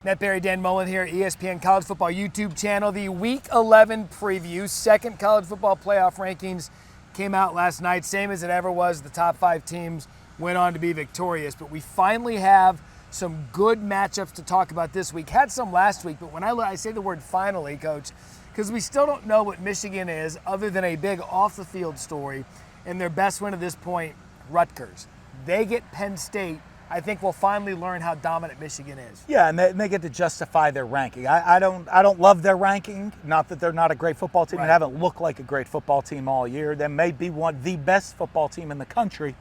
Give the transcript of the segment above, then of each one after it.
Matt Barrie, Dan Mullen here, ESPN College Football YouTube channel. The Week 11 preview, second college football playoff rankings came out last night. Same as it ever was. The top 5 teams went on to be victorious. But we finally have some good matchups to talk about this week. Had some last week, but when I say the word finally, Coach, because we still don't know what Michigan is other than a big off-the-field story. And their best win at this point, Rutgers. They get Penn State. I think we'll finally learn how dominant Michigan is. Yeah, and they get to justify their ranking. I don't love their ranking. Not that they're not a great football team. Right. They haven't looked like a great football team all year. They may be the best football team in the country,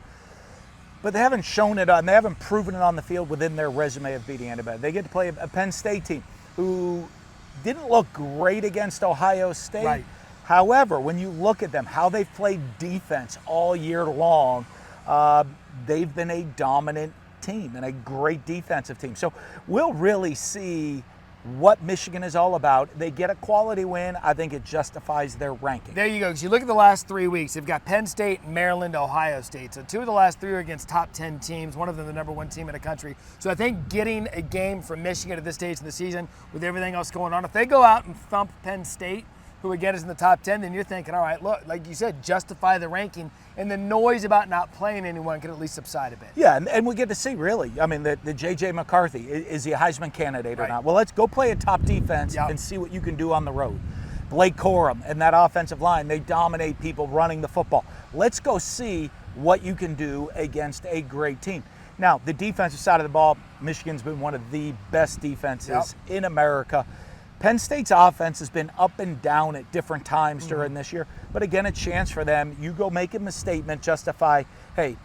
but they haven't shown it on. They haven't proven it on the field within their resume of beating anybody. They get to play a Penn State team who didn't look great against Ohio State. Right. However, when you look at them, how they've played defense all year long, they've been a dominant team and a great defensive team. So we'll really see what Michigan is all about. They get a quality win. I think it justifies their ranking. There you go. Because you look at the last 3 weeks, they've got Penn State, Maryland, Ohio State. So 2 of the last 3 are against top 10 teams, one of them the number 1 team in the country. So I think getting a game from Michigan at this stage of the season with everything else going on, if they go out and thump Penn State, who again is in the top 10, then you're thinking, all right, look, like you said, justify the ranking, and the noise about not playing anyone can at least subside a bit. Yeah, and we get to see, really. I mean, the J.J. McCarthy, is he a Heisman candidate or Right. not? Well, let's go play a top defense and see what you can do on the road. Blake Corum and that offensive line, they dominate people running the football. Let's go see what you can do against a great team. Now, the defensive side of the ball, Michigan's been one of the best defenses in America. Penn State's offense has been up and down at different times during this year, but again, a chance for them. You go make them a statement, justify, hey,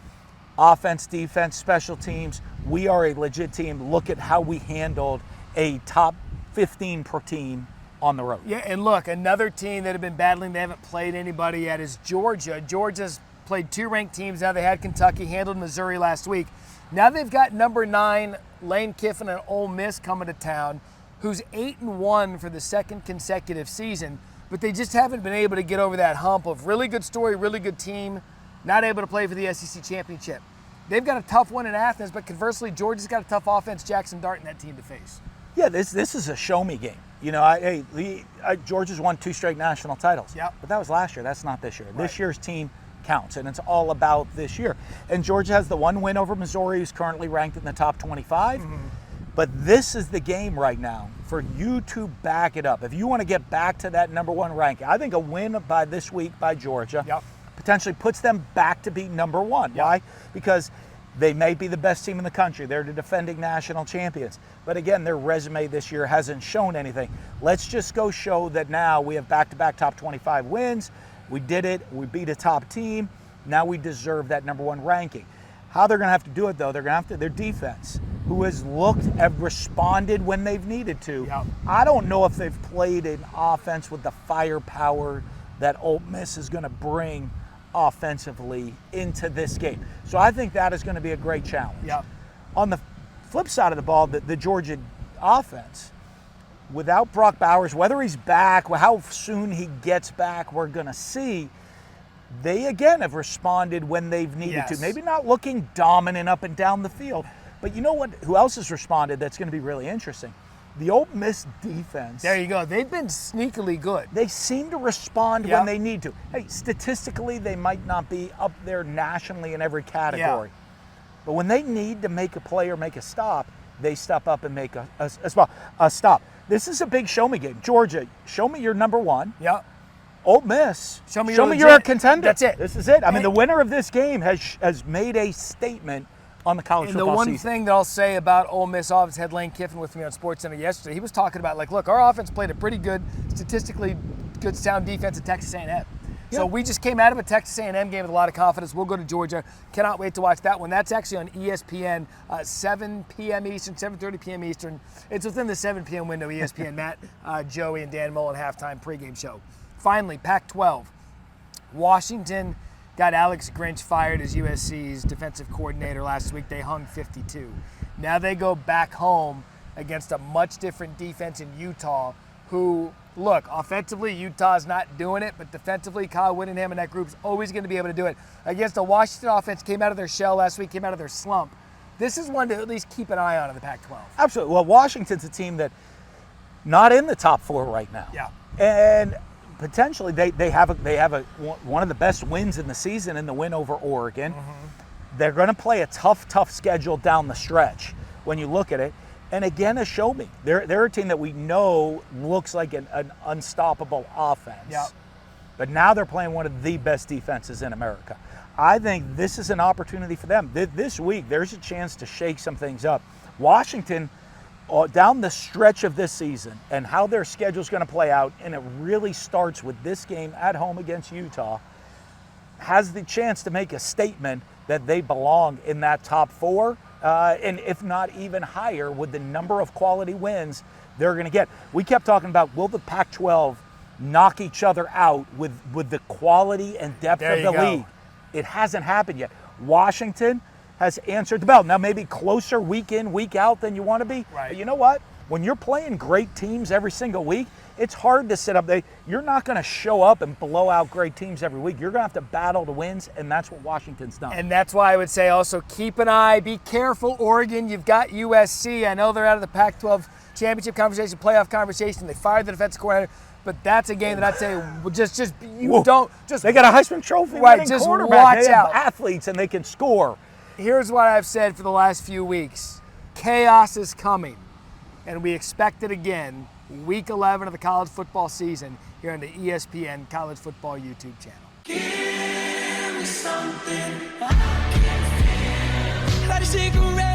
offense, defense, special teams, we are a legit team. Look at how we handled a top 15 per team on the road. Yeah, and look, another team that have been battling, they haven't played anybody yet, is Georgia. Georgia's played 2 ranked teams now. They had Kentucky, handled Missouri last week. Now they've got number 9, Lane Kiffin and Ole Miss coming to town, who's 8-1 for the second consecutive season, but they just haven't been able to get over that hump of really good story, really good team, not able to play for the SEC championship. They've got a tough one in Athens, but conversely, Georgia's got a tough offense, Jackson Dart, and that team to face. Yeah, this is a show-me game. You know, Georgia's won 2 straight national titles. Yep. But that was last year. That's not this year. Right. This year's team counts, and it's all about this year. And Georgia has the 1 win over Missouri, who's currently ranked in the top 25. But this is the game right now for you to back it up. If you want to get back to that number 1 ranking, I think a win by this week by Georgia potentially puts them back to be number 1. Why? Because they may be the best team in the country. They're the defending national champions. But again, their resume this year hasn't shown anything. Let's just go show that now we have back-to-back top 25 wins. We did it. We beat a top team. Now we deserve that number 1 ranking. How they're going to have to do it, though, they're going to have to, their defense, who has looked, have responded when they've needed to. I don't know if they've played an offense with the firepower that Ole Miss is going to bring offensively into this game. So I think that is going to be a great challenge. On the flip side of the ball, the Georgia offense, without Brock Bowers, whether he's back, how soon he gets back, we're going to see. They, again, have responded when they've needed to. Maybe not looking dominant up and down the field, but you know what? Who else has responded that's going to be really interesting? The Ole Miss defense. There you go. They've been sneakily good. They seem to respond when they need to. Hey, statistically, they might not be up there nationally in every category. But when they need to make a play or make a stop, they step up and make a stop. This is a big show-me game. Georgia, show me you're number 1. Ole Miss, show me you're a contender. That's it. This is it. I mean, the winner of this game has made a statement on the college football season. And the one thing that I'll say about Ole Miss offense, had Lane Kiffin with me on SportsCenter yesterday. He was talking about, like, look, our offense played a pretty good, statistically good, sound defense at Texas A&M. So we just came out of a Texas A&M game with a lot of confidence. We'll go to Georgia. Cannot wait to watch that one. That's actually on ESPN, 7 p.m. Eastern, 7:30 p.m. Eastern. It's within the 7 p.m. window, ESPN. Matt, Joey, and Dan Mullen halftime pregame show. Finally, Pac-12. Washington got Alex Grinch fired as USC's defensive coordinator last week. They hung 52. Now they go back home against a much different defense in Utah, who, look, offensively, Utah's not doing it, but defensively, Kyle Whittingham and that group's always going to be able to do it. Against the Washington offense, came out of their shell last week, came out of their slump. this is one to at least keep an eye on in the Pac-12. Absolutely. Well, Washington's a team that not in the top 4 right now. Yeah. And potentially they have one of the best wins in the season in the win over Oregon. Mm-hmm. They're going to play a tough schedule down the stretch when you look at it. And again, a show me. They're a team that we know looks like an unstoppable offense. Yeah. But now they're playing one of the best defenses in America. I think this is an opportunity for them. This week, there's a chance to shake some things up. Washington, down the stretch of this season and how their schedule is going to play out, and it really starts with this game at home against Utah, has the chance to make a statement that they belong in that top 4, and if not even higher with the number of quality wins they're going to get. We kept talking about, will the Pac-12 knock each other out with the quality and depth of the league? It hasn't happened yet. Washington has answered the bell. Now, maybe closer week in, week out than you want to be. Right. But you know what? When you're playing great teams every single week, it's hard to sit up there. You're not going to show up and blow out great teams every week. You're going to have to battle to wins, and that's what Washington's done. And that's why I would say also keep an eye, be careful, Oregon. You've got USC. I know they're out of the Pac-12 championship conversation, playoff conversation. They fired the defensive coordinator. But that's a game that I'd say They got a Heisman Trophy winning just quarterback. watch They have out. athletes and they can score. Here's what I've said for the last few weeks. Chaos is coming, and we expect it again. Week 11 of the college football season here on the ESPN College Football YouTube channel. Give me something I can feel. Light a cigarette.